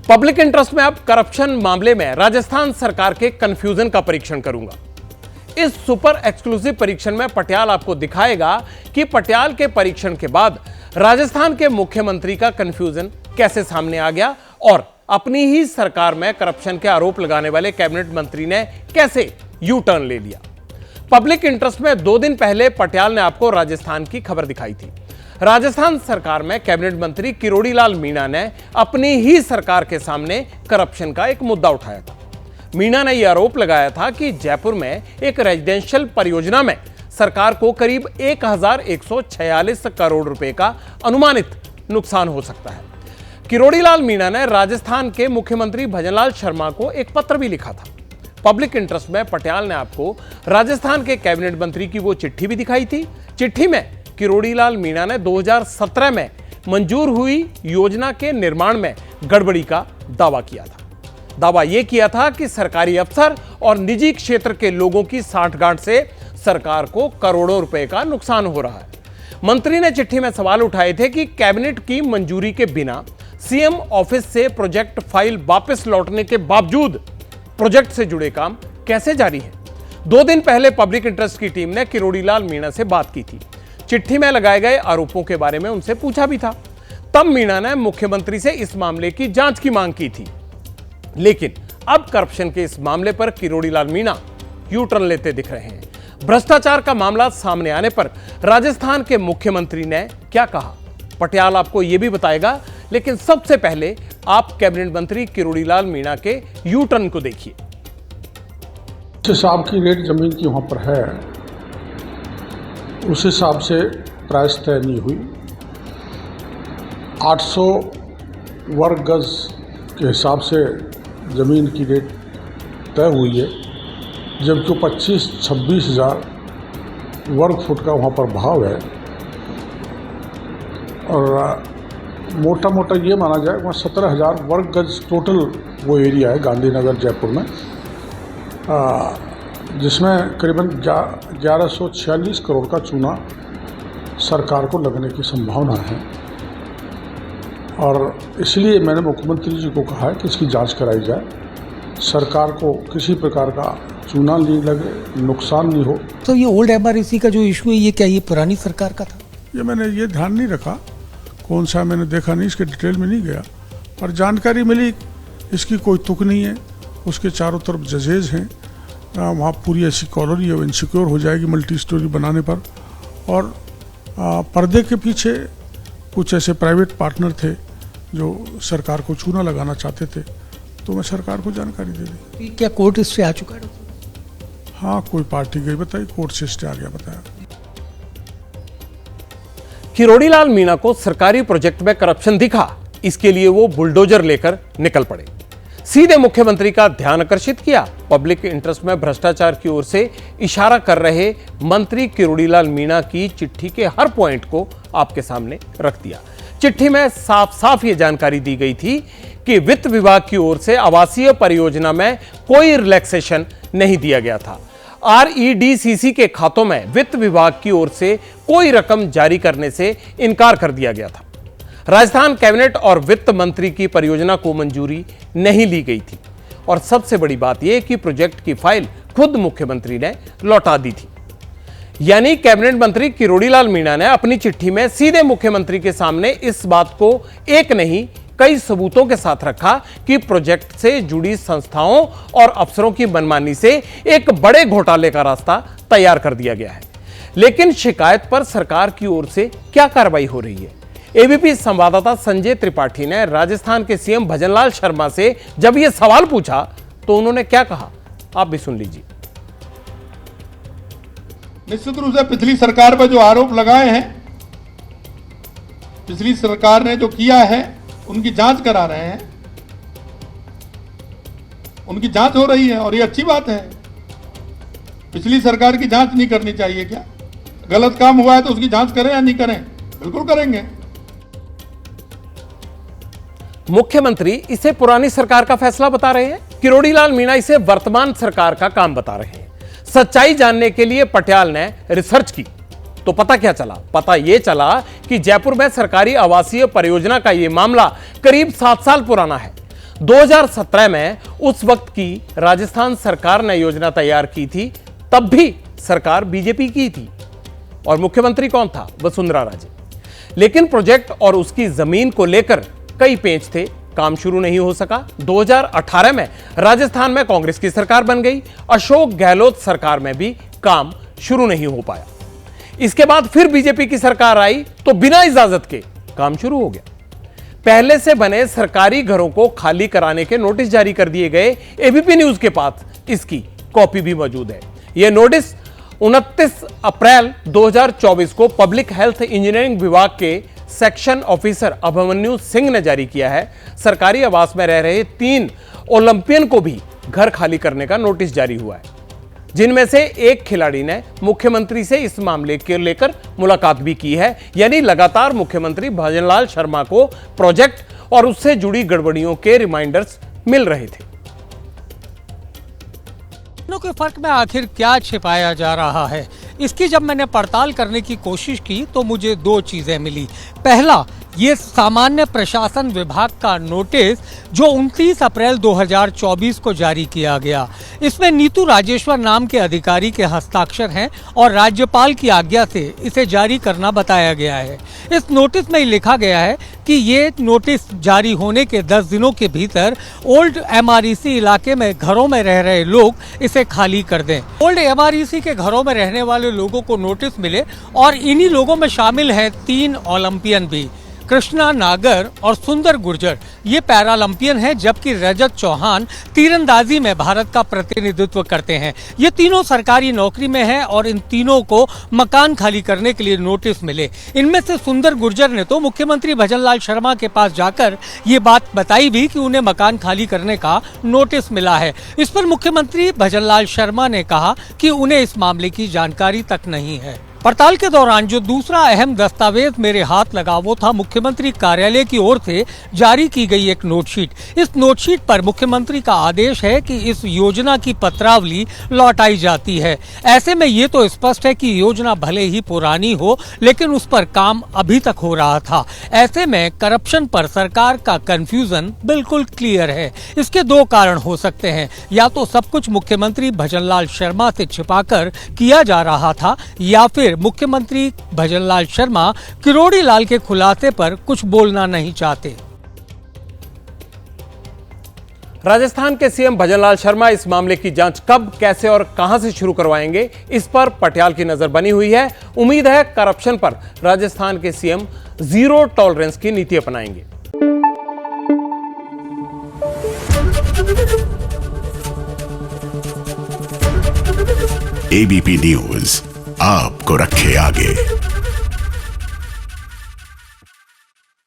Public interest में अब corruption मामले में राजस्थान सरकार के कंफ्यूजन का परीक्षण करूंगा। इस सुपर एक्सक्लूसिव परीक्षण में पटियाल आपको दिखाएगा कि पटियाल के परीक्षण के बाद राजस्थान के मुख्यमंत्री का कंफ्यूजन कैसे सामने आ गया और अपनी ही सरकार में करप्शन के आरोप लगाने वाले कैबिनेट मंत्री ने कैसे यू टर्न ले लिया। पब्लिक इंटरेस्ट में 2 दिन पहले पटियाल ने आपको राजस्थान की खबर दिखाई थी। राजस्थान सरकार में कैबिनेट मंत्री किरोड़ी लाल मीणा ने अपनी ही सरकार के सामने करप्शन का एक मुद्दा उठाया था। मीणा ने यह आरोप लगाया था कि जयपुर में एक रेजिडेंशियल परियोजना में सरकार को करीब 1146 करोड़ रुपए का अनुमानित नुकसान हो सकता है। किरोड़ी लाल मीणा ने राजस्थान के मुख्यमंत्री भजनलाल शर्मा को एक पत्र भी लिखा था। पब्लिक इंटरेस्ट में पटियाल ने आपको राजस्थान के कैबिनेट मंत्री की वो चिट्ठी भी दिखाई थी। चिट्ठी में किरोड़ी लाल मीणा ने 2017 में मंजूर हुई योजना के निर्माण में गड़बड़ी का दावा किया था। दावा यह किया था कि सरकारी अफसर और निजी क्षेत्र के लोगों की साठगांठ से सरकार को करोड़ों रुपए का नुकसान हो रहा है। मंत्री ने चिट्ठी में सवाल उठाए थे कि कैबिनेट की मंजूरी के बिना सीएम ऑफिस से प्रोजेक्ट फाइल वापस लौटने के बावजूद प्रोजेक्ट से जुड़े काम कैसे जारी है। 2 दिन पहले पब्लिक इंटरेस्ट की टीम ने किरोड़ी लाल मीणा से बात की थी। चिट्ठी में लगाए गए आरोपों के बारे में उनसे पूछा भी था। तब मीणा ने मुख्यमंत्री से इस मामले की जांच की मांग की थी। लेकिन अब करप्शन के इस मामले पर किरोड़ी लाल मीणा यू टर्न लेते दिख रहे हैं। भ्रष्टाचार का मामला सामने आने पर राजस्थान के मुख्यमंत्री ने क्या कहा, पटियाल आपको यह भी बताएगा। लेकिन सबसे पहले आप कैबिनेट मंत्री किरोड़ी लाल मीणा के यू टर्न को देखिए। जिस हिसाब की रेट जमीन की वहां पर है उस हिसाब से प्राइस तय नहीं हुई। 800 वर्ग गज के हिसाब से ज़मीन की रेट तय हुई है, जबकि 25-26 हज़ार वर्ग फुट का वहाँ पर भाव है। और मोटा मोटा ये माना जाए वहाँ 17,000 वर्ग गज टोटल वो एरिया है गांधीनगर जयपुर में, जिसमें करीबन 1146 करोड़ का चूना सरकार को लगने की संभावना है। और इसलिए मैंने मुख्यमंत्री जी को कहा है कि इसकी जांच कराई जाए, सरकार को किसी प्रकार का चूना नहीं लगे, नुकसान नहीं हो। तो ये ओल्ड एमआरईसी का जो इशू है, ये क्या ये पुरानी सरकार का था? ये मैंने ये ध्यान नहीं रखा, कौन सा मैंने देखा नहीं, इसके डिटेल में नहीं गया। पर जानकारी मिली इसकी कोई तुक नहीं है, उसके चारों तरफ जजेज हैं, वहाँ पूरी ऐसी कॉलोनी है वो इनसिक्योर हो जाएगी मल्टी स्टोरी बनाने पर। और पर्दे के पीछे कुछ ऐसे प्राइवेट पार्टनर थे जो सरकार को चूना लगाना चाहते थे, तो मैं सरकार को जानकारी दे दी। क्या कोर्ट स्टे आ चुका है? हाँ, कोई पार्टी गई बताई, कोर्ट से स्टे आ गया बताया। किरोड़ी लाल मीणा को सरकारी प्रोजेक्ट में करप्शन दिखा, इसके लिए वो बुलडोजर लेकर निकल पड़े, सीधे मुख्यमंत्री का ध्यान आकर्षित किया। पब्लिक इंटरेस्ट में भ्रष्टाचार की ओर से इशारा कर रहे मंत्री किरोड़ी लाल मीणा की चिट्ठी के हर पॉइंट को आपके सामने रख दिया। चिट्ठी में साफ साफ ये जानकारी दी गई थी कि वित्त विभाग की ओर से आवासीय परियोजना में कोई रिलैक्सेशन नहीं दिया गया था। REDCC के खातों में वित्त विभाग की ओर से कोई रकम जारी करने से इनकार कर दिया गया था। राजस्थान कैबिनेट और वित्त मंत्री की परियोजना को मंजूरी नहीं ली गई थी और सबसे बड़ी बात यह कि प्रोजेक्ट की फाइल खुद मुख्यमंत्री ने लौटा दी थी। यानी कैबिनेट मंत्री किरोड़ी लाल मीणा ने अपनी चिट्ठी में सीधे मुख्यमंत्री के सामने इस बात को एक नहीं कई सबूतों के साथ रखा कि प्रोजेक्ट से जुड़ी संस्थाओं और अफसरों की मनमानी से एक बड़े घोटाले का रास्ता तैयार कर दिया गया है। लेकिन शिकायत पर सरकार की ओर से क्या कार्रवाई हो रही है? एबीपी संवाददाता संजय त्रिपाठी ने राजस्थान के सीएम भजनलाल शर्मा से जब यह सवाल पूछा तो उन्होंने क्या कहा, आप भी सुन लीजिए। निश्चित रूप से पिछली सरकार पर जो आरोप लगाए हैं, पिछली सरकार ने जो किया है उनकी जांच करा रहे हैं, उनकी जांच हो रही है और ये अच्छी बात है। पिछली सरकार की जांच नहीं करनी चाहिए क्या? गलत काम हुआ है तो उसकी जांच करें या नहीं करें? बिल्कुल करेंगे। मुख्यमंत्री इसे पुरानी सरकार का फैसला बता रहे हैं, किरोड़ी लाल मीणा इसे वर्तमान सरकार का काम बता रहे हैं। सच्चाई जानने के लिए पटियाल ने रिसर्च की तो पता क्या चला? पता यह चला कि जयपुर में सरकारी आवासीय परियोजना का यह मामला करीब 7 साल पुराना है। 2017 में उस वक्त की राजस्थान सरकार ने योजना तैयार की थी, तब भी सरकार बीजेपी की थी और मुख्यमंत्री कौन था? वसुंधरा राजे। लेकिन प्रोजेक्ट और उसकी जमीन को लेकर कई पेंच थे, काम शुरू नहीं हो सका। 2018 में राजस्थान में कांग्रेस की सरकार बन गई, अशोक गहलोत सरकार में भी काम शुरू नहीं हो पाया। इसके बाद फिर बीजेपी की सरकार आई तो बिना इजाजत के काम शुरू हो गया। पहले से बने सरकारी घरों को खाली कराने के नोटिस जारी कर दिए गए। एबीपी न्यूज के पास इसकी कॉपी भी मौजूद है। यह नोटिस 29 अप्रैल 2024 को पब्लिक हेल्थ इंजीनियरिंग विभाग के सेक्शन ऑफिसर अभिमन्यु सिंह ने जारी किया है। सरकारी आवास में रह रहे 3 ओलंपियन को भी घर खाली करने का नोटिस जारी हुआ है, जिनमें से एक खिलाड़ी ने मुख्यमंत्री से इस मामले को लेकर मुलाकात भी की है। यानी लगातार मुख्यमंत्री भजनलाल शर्मा को प्रोजेक्ट और उससे जुड़ी गड़बड़ियों के रिमाइंडर्स मिल रहे थे। दोनों के फर्क में आखिर क्या छिपाया जा रहा है, इसकी जब मैंने पड़ताल करने की कोशिश की तो मुझे 2 चीजें मिली। पहला, ये सामान्य प्रशासन विभाग का नोटिस जो 29 अप्रैल 2024 को जारी किया गया। इसमें नीतू राजेश्वर नाम के अधिकारी के हस्ताक्षर हैं और राज्यपाल की आज्ञा से इसे जारी करना बताया गया है। इस नोटिस में लिखा गया है कि ये नोटिस जारी होने के 10 दिनों के भीतर ओल्ड एमआरईसी इलाके में घरों में रह रहे लोग इसे खाली कर दें। ओल्ड एमआरईसी के घरों में रहने वाले लोगों को नोटिस मिले और इन्हीं लोगों में शामिल हैं 3 ओलंपियन भी, कृष्णा नागर और सुंदर गुर्जर। ये पैरालंपियन हैं, जबकि रजत चौहान तीरंदाजी में भारत का प्रतिनिधित्व करते हैं। ये तीनों सरकारी नौकरी में हैं और इन तीनों को मकान खाली करने के लिए नोटिस मिले। इनमें से सुंदर गुर्जर ने तो मुख्यमंत्री भजनलाल शर्मा के पास जाकर ये बात बताई भी कि उन्हें मकान खाली करने का नोटिस मिला है। इस पर मुख्यमंत्री भजनलाल शर्मा ने कहा कि उन्हें इस मामले की जानकारी तक नहीं है। पड़ताल के दौरान जो दूसरा अहम दस्तावेज मेरे हाथ लगा वो था मुख्यमंत्री कार्यालय की ओर से जारी की गई एक नोटशीट। इस नोटशीट पर मुख्यमंत्री का आदेश है कि इस योजना की पत्रावली लौटाई जाती है। ऐसे में ये तो स्पष्ट है कि योजना भले ही पुरानी हो, लेकिन उस पर काम अभी तक हो रहा था। ऐसे में करप्शन पर सरकार का कंफ्यूजन बिल्कुल क्लियर है। इसके 2 कारण हो सकते हैं, या तो सब कुछ मुख्यमंत्री भजनलाल शर्मा से छिपाकर किया जा रहा था, या फिर मुख्यमंत्री भजनलाल शर्मा किरोड़ी लाल के खुलासे पर कुछ बोलना नहीं चाहते। राजस्थान के सीएम भजनलाल शर्मा इस मामले की जांच कब, कैसे और कहां से शुरू करवाएंगे, इस पर पटियाल की नजर बनी हुई है। उम्मीद है करप्शन पर राजस्थान के सीएम जीरो टॉलरेंस की नीति अपनाएंगे। एबीपी न्यूज आपको रखे आगे।